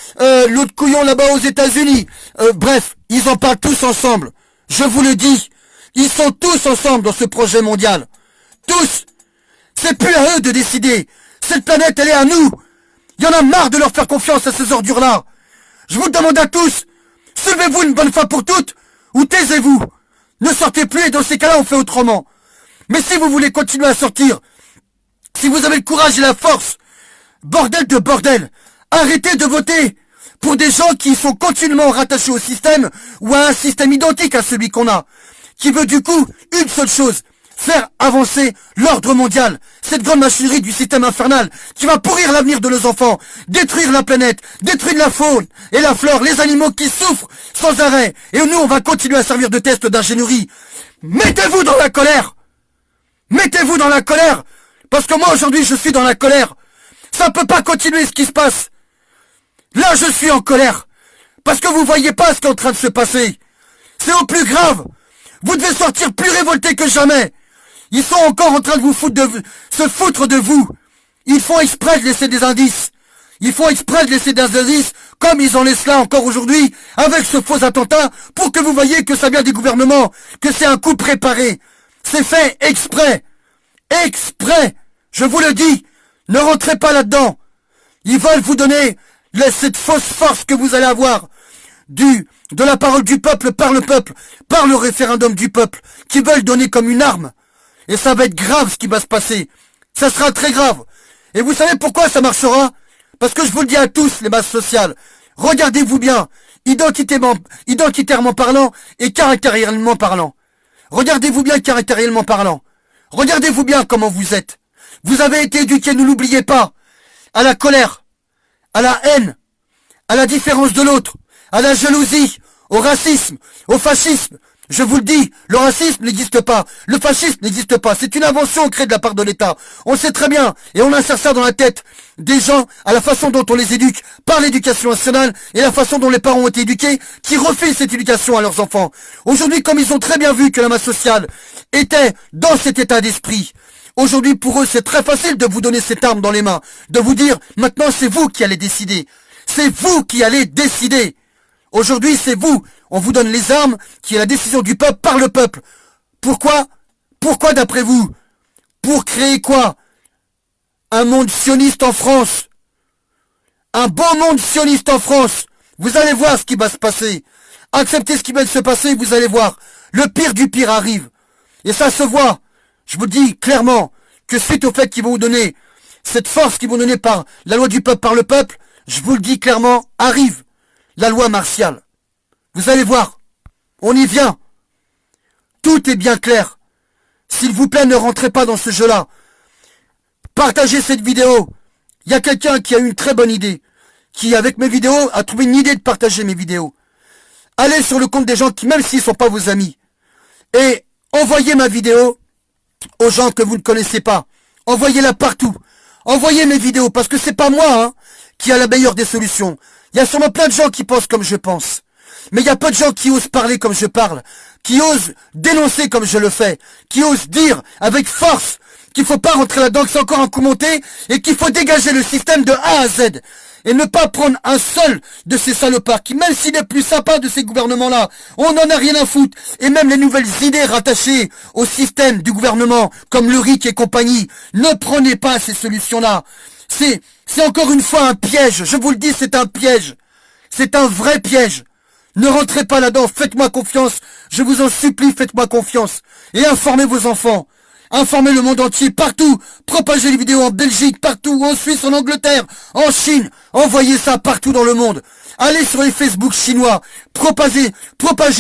A: l'autre couillon là-bas aux États-Unis. Bref, ils en parlent tous ensemble. Je vous le dis, ils sont tous ensemble dans ce projet mondial. Tous. C'est plus à eux de décider. Cette planète, elle est à nous. Il y en a marre de leur faire confiance à ces ordures-là. Je vous le demande à tous. Soulevez-vous une bonne fois pour toutes, ou taisez-vous. Ne sortez plus et dans ces cas-là, on fait autrement. Mais si vous voulez continuer à sortir, si vous avez le courage et la force, bordel de bordel, arrêtez de voter pour des gens qui sont continuellement rattachés au système ou à un système identique à celui qu'on a, qui veut du coup une seule chose, faire avancer l'ordre mondial, cette grande machinerie du système infernal qui va pourrir l'avenir de nos enfants, détruire la planète, détruire la faune et la flore, les animaux qui souffrent sans arrêt. Et nous, on va continuer à servir de test d'ingénierie. Mettez-vous dans la colère. Mettez-vous dans la colère. Parce que moi, aujourd'hui, je suis dans la colère. Ça peut pas continuer ce qui se passe. Là, je suis en colère. Parce que vous voyez pas ce qui est en train de se passer. C'est au plus grave. Vous devez sortir plus révoltés que jamais. Ils sont encore en train de se foutre de vous. Ils font exprès de laisser des indices. Ils font exprès de laisser des indices, comme ils en laissent là encore aujourd'hui, avec ce faux attentat, pour que vous voyez que ça vient des gouvernements, que c'est un coup préparé. C'est fait exprès. Exprès. Je vous le dis. Ne rentrez pas là-dedans. Ils veulent vous donner cette fausse force que vous allez avoir de la parole du peuple, par le référendum du peuple, qui veulent donner comme une arme. Et ça va être grave ce qui va se passer. Ça sera très grave. Et vous savez pourquoi ça marchera? Parce que je vous le dis à tous, les masses sociales. Regardez-vous bien, identitairement parlant et caractériellement parlant. Regardez-vous bien caractériellement parlant. Regardez-vous bien comment vous êtes. Vous avez été éduqués, ne l'oubliez pas, à la colère, à la haine, à la différence de l'autre, à la jalousie, au racisme, au fascisme. Je vous le dis, le racisme n'existe pas, le fascisme n'existe pas, c'est une invention créée de la part de l'État. On le sait très bien, et on insère ça dans la tête des gens, à la façon dont on les éduque par l'éducation nationale, et la façon dont les parents ont été éduqués, qui refusent cette éducation à leurs enfants. Aujourd'hui, comme ils ont très bien vu que la masse sociale était dans cet état d'esprit, aujourd'hui, pour eux, c'est très facile de vous donner cette arme dans les mains, de vous dire, maintenant c'est vous qui allez décider. C'est vous qui allez décider. Aujourd'hui, c'est vous. On vous donne les armes, qui est la décision du peuple par le peuple. Pourquoi? Pourquoi d'après vous? Pour créer quoi? Un monde sioniste en France. Un beau monde sioniste en France. Vous allez voir ce qui va se passer. Acceptez ce qui va se passer, vous allez voir. Le pire du pire arrive. Et ça se voit. Je vous dis clairement que suite au fait qu'ils vont vous donner cette force qu'ils vont donner par la loi du peuple par le peuple, je vous le dis clairement, arrive la loi martiale. Vous allez voir, on y vient. Tout est bien clair. S'il vous plaît, ne rentrez pas dans ce jeu-là. Partagez cette vidéo. Il y a quelqu'un qui a eu une très bonne idée, qui avec mes vidéos a trouvé une idée de partager mes vidéos. Allez sur le compte des gens qui, même s'ils ne sont pas vos amis, et envoyez ma vidéo aux gens que vous ne connaissez pas. Envoyez-la partout. Envoyez mes vidéos, parce que c'est pas moi qui a la meilleure des solutions. Il y a sûrement plein de gens qui pensent comme je pense. Mais il y a pas de gens qui osent parler comme je parle, qui osent dénoncer comme je le fais, qui osent dire avec force qu'il faut pas rentrer là-dedans, que c'est encore un coup monté, et qu'il faut dégager le système de A à Z. Et ne pas prendre un seul de ces salopards qui, même s'il est plus sympa de ces gouvernements-là, on n'en a rien à foutre. Et même les nouvelles idées rattachées au système du gouvernement, comme le RIC et compagnie, ne prenez pas ces solutions-là. C'est encore une fois un piège. Je vous le dis, c'est un piège. C'est un vrai piège. Ne rentrez pas là-dedans. Faites-moi confiance. Je vous en supplie, faites-moi confiance. Et informez vos enfants. Informez le monde entier, partout. Propagez les vidéos en Belgique, partout, en Suisse, en Angleterre, en Chine. Envoyez ça partout dans le monde. Allez sur les Facebook chinois, propagez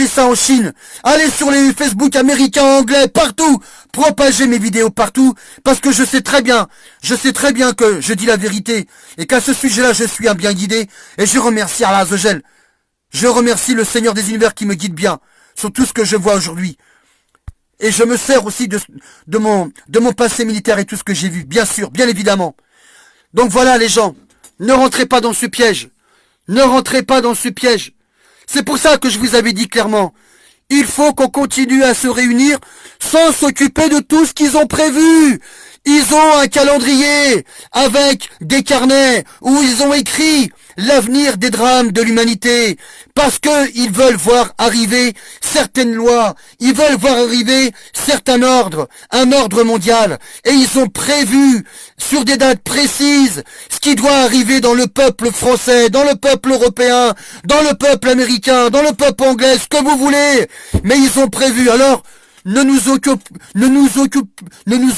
A: ça en Chine. Allez sur les Facebook américains, anglais, partout. Propagez mes vidéos partout, parce que je sais très bien que je dis la vérité, et qu'à ce sujet-là, je suis un bien guidé, et je remercie Allah Azzawajal. Je remercie le Seigneur des Univers qui me guide bien, sur tout ce que je vois aujourd'hui. Et je me sers aussi de mon passé militaire et tout ce que j'ai vu, bien sûr, bien évidemment. Donc voilà les gens, ne rentrez pas dans ce piège. Ne rentrez pas dans ce piège. C'est pour ça que je vous avais dit clairement, il faut qu'on continue à se réunir sans s'occuper de tout ce qu'ils ont prévu. Ils ont un calendrier avec des carnets où ils ont écrit l'avenir des drames de l'humanité, parce que ils veulent voir arriver certaines lois, ils veulent voir arriver certains ordres, un ordre mondial, et ils ont prévu sur des dates précises ce qui doit arriver dans le peuple français, dans le peuple européen, dans le peuple américain, dans le peuple anglais, ce que vous voulez, mais ils ont prévu. Alors ne nous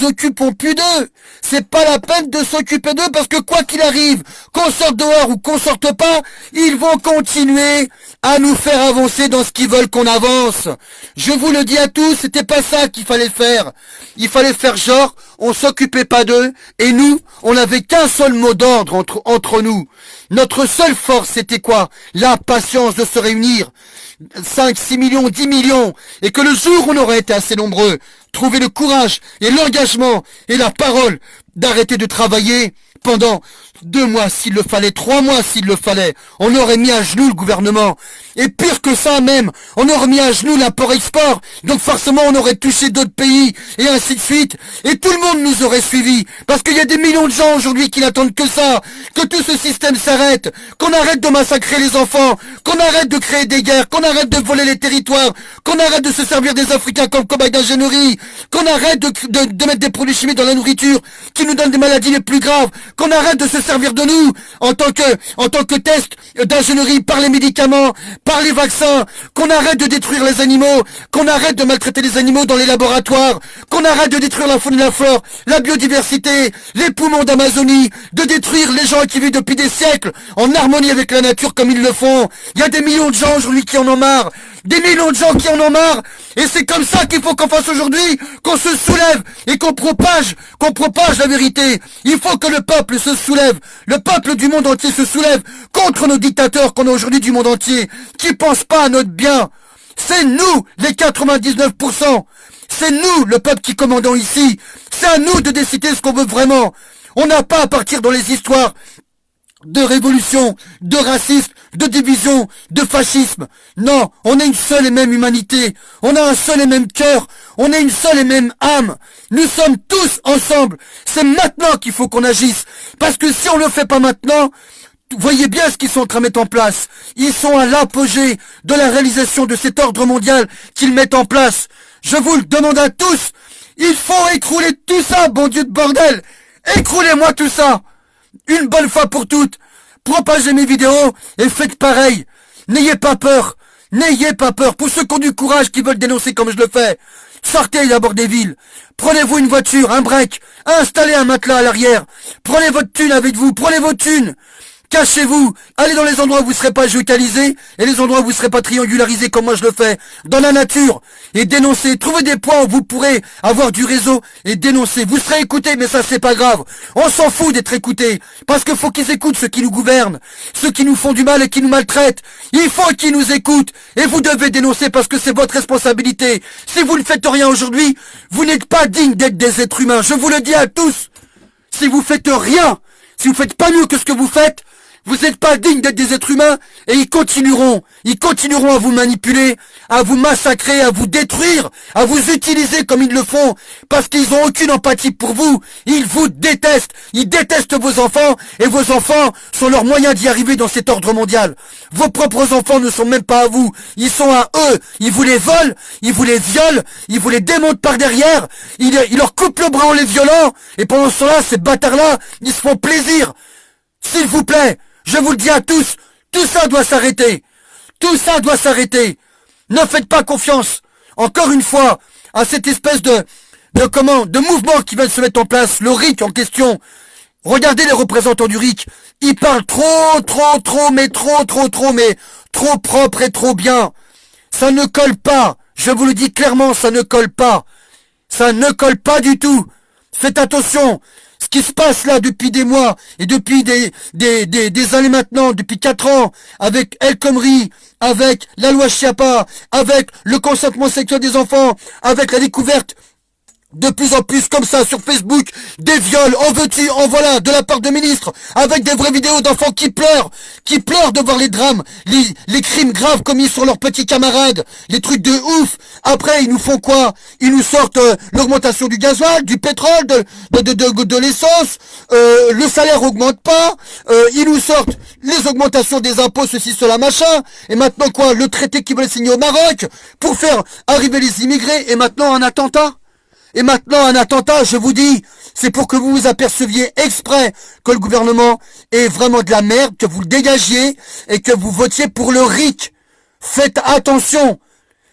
A: occupons plus d'eux. C'est pas la peine de s'occuper d'eux, parce que quoi qu'il arrive, qu'on sorte dehors ou qu'on sorte pas, ils vont continuer à nous faire avancer dans ce qu'ils veulent qu'on avance. Je vous le dis à tous, c'était pas ça qu'il fallait faire. Il fallait faire genre, on s'occupait pas d'eux, et nous, on n'avait qu'un seul mot d'ordre entre nous. Notre seule force, c'était quoi? La patience de se réunir. 5, 6 millions, 10 millions, et que le jour où on aurait été assez nombreux, trouver le courage et l'engagement et la parole d'arrêter de travailler pendant 2 mois s'il le fallait, 3 mois s'il le fallait, on aurait mis à genoux le gouvernement. Et pire que ça même, on aurait mis à genoux l'import-export, donc forcément on aurait touché d'autres pays, et ainsi de suite, et tout le monde nous aurait suivis, parce qu'il y a des millions de gens aujourd'hui qui n'attendent que ça, que tout ce système s'arrête, qu'on arrête de massacrer les enfants, qu'on arrête de créer des guerres, qu'on arrête de voler les territoires, qu'on arrête de se servir des Africains comme cobayes d'ingénierie, qu'on arrête de mettre des produits chimiques dans la nourriture qui nous donnent des maladies les plus graves, qu'on arrête de se servir de nous en tant que test d'ingénierie par les médicaments, par les vaccins, qu'on arrête de détruire les animaux, qu'on arrête de maltraiter les animaux dans les laboratoires, qu'on arrête de détruire la faune et la flore, la biodiversité, les poumons d'Amazonie, de détruire les gens qui vivent depuis des siècles en harmonie avec la nature comme ils le font. Il y a des millions de gens aujourd'hui qui en ont marre. Des millions de gens qui en ont marre, et c'est comme ça qu'il faut qu'on fasse aujourd'hui, qu'on se soulève et qu'on propage la vérité. Il faut que le peuple se soulève, le peuple du monde entier se soulève contre nos dictateurs qu'on a aujourd'hui du monde entier, qui pensent pas à notre bien. C'est nous, les 99%. C'est nous, le peuple qui commandons ici. C'est à nous de décider ce qu'on veut vraiment. On n'a pas à partir dans les histoires de révolution, de racisme, de division, de fascisme. Non, on est une seule et même humanité. On a un seul et même cœur. On est une seule et même âme. Nous sommes tous ensemble. C'est maintenant qu'il faut qu'on agisse. Parce que si on le fait pas maintenant, voyez bien ce qu'ils sont en train de mettre en place. Ils sont à l'apogée de la réalisation de cet ordre mondial qu'ils mettent en place. Je vous le demande à tous. Il faut écrouler tout ça, bon Dieu de bordel. Écroulez-moi tout ça. Une bonne fois pour toutes, propagez mes vidéos et faites pareil. N'ayez pas peur. N'ayez pas peur. Pour ceux qui ont du courage, qui veulent dénoncer comme je le fais, sortez d'abord des villes. Prenez-vous une voiture, un break, installez un matelas à l'arrière. Prenez votre thune avec vous, prenez vos thunes. Cachez-vous, allez dans les endroits où vous ne serez pas géotalisés et les endroits où vous ne serez pas triangularisés comme moi je le fais, dans la nature, et dénoncez, trouvez des points où vous pourrez avoir du réseau et dénoncer. Vous serez écoutés, mais ça c'est pas grave. On s'en fout d'être écoutés, parce qu'il faut qu'ils écoutent ceux qui nous gouvernent, ceux qui nous font du mal et qui nous maltraitent. Il faut qu'ils nous écoutent, et vous devez dénoncer parce que c'est votre responsabilité. Si vous ne faites rien aujourd'hui, vous n'êtes pas digne d'être des êtres humains, je vous le dis à tous. Si vous faites rien, si vous faites pas mieux que ce que vous faites, vous n'êtes pas dignes d'être des êtres humains, et ils continueront à vous manipuler, à vous massacrer, à vous détruire, à vous utiliser comme ils le font, parce qu'ils n'ont aucune empathie pour vous. Ils vous détestent, ils détestent vos enfants, et vos enfants sont leur moyen d'y arriver dans cet ordre mondial. Vos propres enfants ne sont même pas à vous, ils sont à eux. Ils vous les volent, ils vous les violent, ils vous les démontent par derrière, ils leur coupent le bras en les violant, et pendant ce temps-là, ces bâtards-là, ils se font plaisir. S'il vous plaît, je vous le dis à tous, tout ça doit s'arrêter. Tout ça doit s'arrêter. Ne faites pas confiance, encore une fois, à cette espèce de mouvements qui veulent se mettre en place. Le RIC en question. Regardez les représentants du RIC. Ils parlent mais trop propre et trop bien. Ça ne colle pas. Je vous le dis clairement, ça ne colle pas. Ça ne colle pas du tout. Faites attention. Ce qui se passe là depuis des mois et depuis des années maintenant, depuis 4 ans, avec El Khomri, avec la loi Chiappa, avec le consentement sexuel des enfants, avec la découverte de plus en plus comme ça sur Facebook, des viols, en veux-tu, en voilà, de la part de ministres, avec des vraies vidéos d'enfants qui pleurent de voir les drames, les crimes graves commis sur leurs petits camarades, les trucs de ouf. Après, ils nous font quoi? Ils nous sortent l'augmentation du gasoil, du pétrole, de l'essence, le salaire augmente pas, ils nous sortent les augmentations des impôts, ceci, cela, machin, et maintenant quoi? Le traité qu'ils veulent signer au Maroc pour faire arriver les immigrés, et maintenant un attentat? Et maintenant, un attentat, je vous dis, c'est pour que vous vous aperceviez exprès que le gouvernement est vraiment de la merde, que vous le dégagiez et que vous votiez pour le RIC. Faites attention.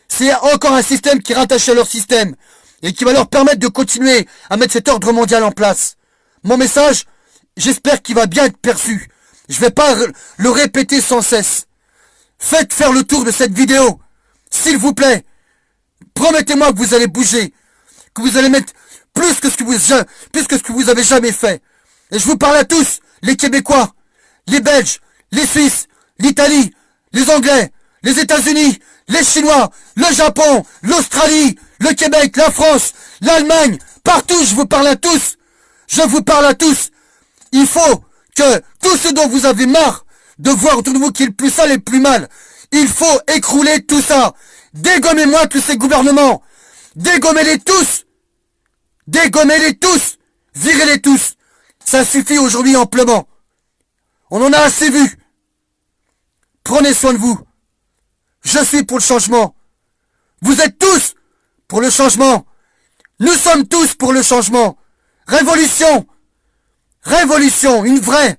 A: C'est encore un système qui est rattaché à leur système et qui va leur permettre de continuer à mettre cet ordre mondial en place. Mon message, j'espère qu'il va bien être perçu. Je vais pas le répéter sans cesse. Faites faire le tour de cette vidéo. S'il vous plaît. Promettez-moi que vous allez bouger. Que vous allez mettre plus que ce que vous avez jamais fait. Et je vous parle à tous, les Québécois, les Belges, les Suisses, l'Italie, les Anglais, les États-Unis, les Chinois, le Japon, l'Australie, le Québec, la France, l'Allemagne, partout, je vous parle à tous. Je vous parle à tous. Il faut que tout ce dont vous avez marre de voir autour de vous qui est le plus sale et le plus mal, il faut écrouler tout ça. Dégommez-moi tous ces gouvernements. Dégommez-les tous. Dégommez-les tous. Virez-les tous. Ça suffit aujourd'hui amplement. On en a assez vu. Prenez soin de vous. Je suis pour le changement. Vous êtes tous pour le changement. Nous sommes tous pour le changement. Révolution. Révolution, une vraie.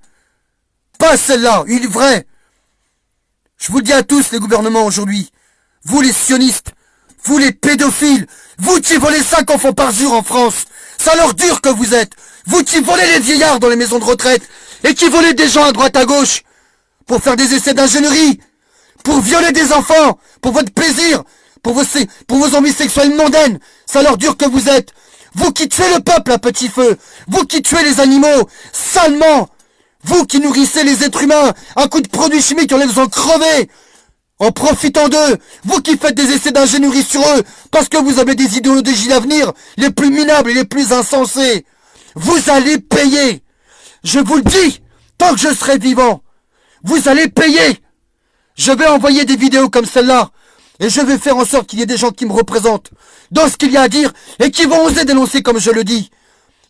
A: Pas celle-là, une vraie. Je vous le dis à tous les gouvernements aujourd'hui. Vous les sionistes. Vous les pédophiles, vous qui volez 5 enfants par jour en France, ça leur dure que vous êtes. Vous qui volez les vieillards dans les maisons de retraite et qui volez des gens à droite à gauche pour faire des essais d'ingénierie, pour violer des enfants, pour votre plaisir, pour vos envies sexuelles mondaines, ça leur dure que vous êtes. Vous qui tuez le peuple à petit feu, vous qui tuez les animaux salement, vous qui nourrissez les êtres humains à coups de produits chimiques en les en crever, en profitant d'eux, vous qui faites des essais d'ingénierie sur eux, parce que vous avez des idéologies d'avenir les plus minables et les plus insensées, vous allez payer. Je vous le dis, tant que je serai vivant, vous allez payer. Je vais envoyer des vidéos comme celle-là, et je vais faire en sorte qu'il y ait des gens qui me représentent, dans ce qu'il y a à dire, et qui vont oser dénoncer comme je le dis.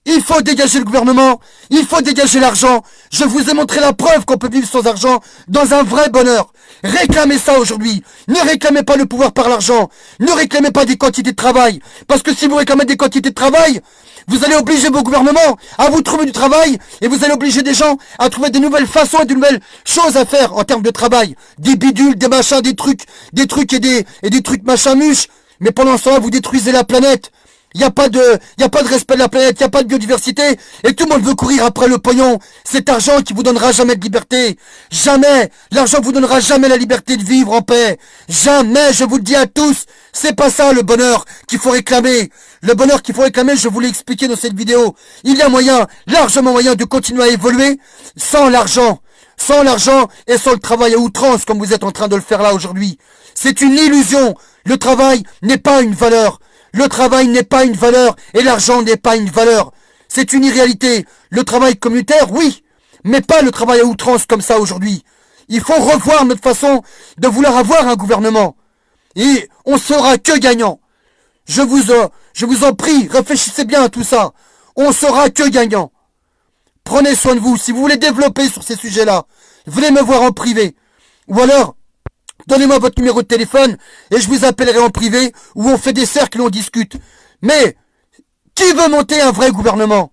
A: Il faut dégager le gouvernement, il faut dégager l'argent. Je vous ai montré la preuve qu'on peut vivre sans argent dans un vrai bonheur. Réclamez ça aujourd'hui. Ne réclamez pas le pouvoir par l'argent. Ne réclamez pas des quantités de travail. Parce que si vous réclamez des quantités de travail, vous allez obliger vos gouvernements à vous trouver du travail et vous allez obliger des gens à trouver de nouvelles façons et de nouvelles choses à faire en termes de travail. Des bidules, des machins, des trucs et des trucs machin muches. Mais pendant ce temps-là, vous détruisez la planète. Il n'y a pas de respect de la planète, il n'y a pas de biodiversité, et tout le monde veut courir après le pognon. Cet argent qui vous donnera jamais de liberté. Jamais. L'argent vous donnera jamais la liberté de vivre en paix. Jamais, je vous le dis à tous. C'est pas ça le bonheur qu'il faut réclamer. Le bonheur qu'il faut réclamer, je vous l'ai expliqué dans cette vidéo. Il y a moyen, largement moyen de continuer à évoluer sans l'argent. Sans l'argent et sans le travail à outrance comme vous êtes en train de le faire là aujourd'hui. C'est une illusion. Le travail n'est pas une valeur. Le travail n'est pas une valeur et l'argent n'est pas une valeur. C'est une irréalité. Le travail communautaire, oui, mais pas le travail à outrance comme ça aujourd'hui. Il faut revoir notre façon de vouloir avoir un gouvernement. Et on sera que gagnant. Je vous en prie, réfléchissez bien à tout ça. On sera que gagnant. Prenez soin de vous. Si vous voulez développer sur ces sujets-là, venez me voir en privé. Ou alors, donnez-moi votre numéro de téléphone et je vous appellerai en privé où on fait des cercles et on discute. Mais, qui veut monter un vrai gouvernement?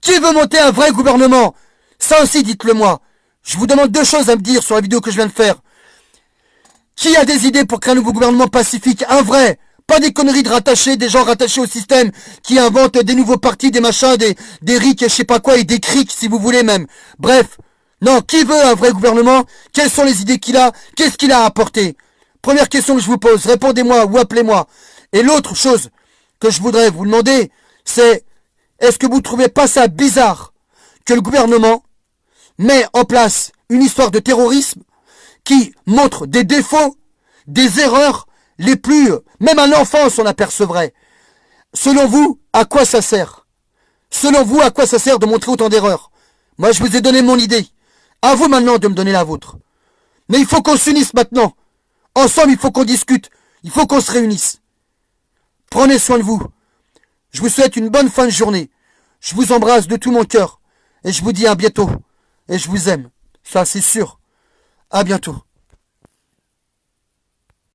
A: Qui veut monter un vrai gouvernement? Ça aussi, dites-le moi. Je vous demande 2 choses à me dire sur la vidéo que je viens de faire. Qui a des idées pour créer un nouveau gouvernement pacifique? Un vrai. Pas des conneries de rattachés, des gens rattachés au système qui inventent des nouveaux partis, des machins, des RIC, je sais pas quoi, et des CRIC si vous voulez même. Bref, non, qui veut un vrai gouvernement? Quelles sont les idées qu'il a? Qu'est-ce qu'il a à apporter? Première question que je vous pose, répondez-moi ou appelez-moi. Et l'autre chose que je voudrais vous demander, c'est est-ce que vous ne trouvez pas ça bizarre que le gouvernement met en place une histoire de terrorisme qui montre des défauts, des erreurs les plus... Même un enfant s'en apercevrait. Selon vous, à quoi ça sert? Selon vous, à quoi ça sert de montrer autant d'erreurs? Moi, je vous ai donné mon idée. À vous maintenant de me donner la vôtre. Mais il faut qu'on s'unisse maintenant. Ensemble, il faut qu'on discute. Il faut qu'on se réunisse. Prenez soin de vous. Je vous souhaite une bonne fin de journée. Je vous embrasse de tout mon cœur. Et je vous dis à bientôt. Et je vous aime. Ça, c'est sûr. À bientôt.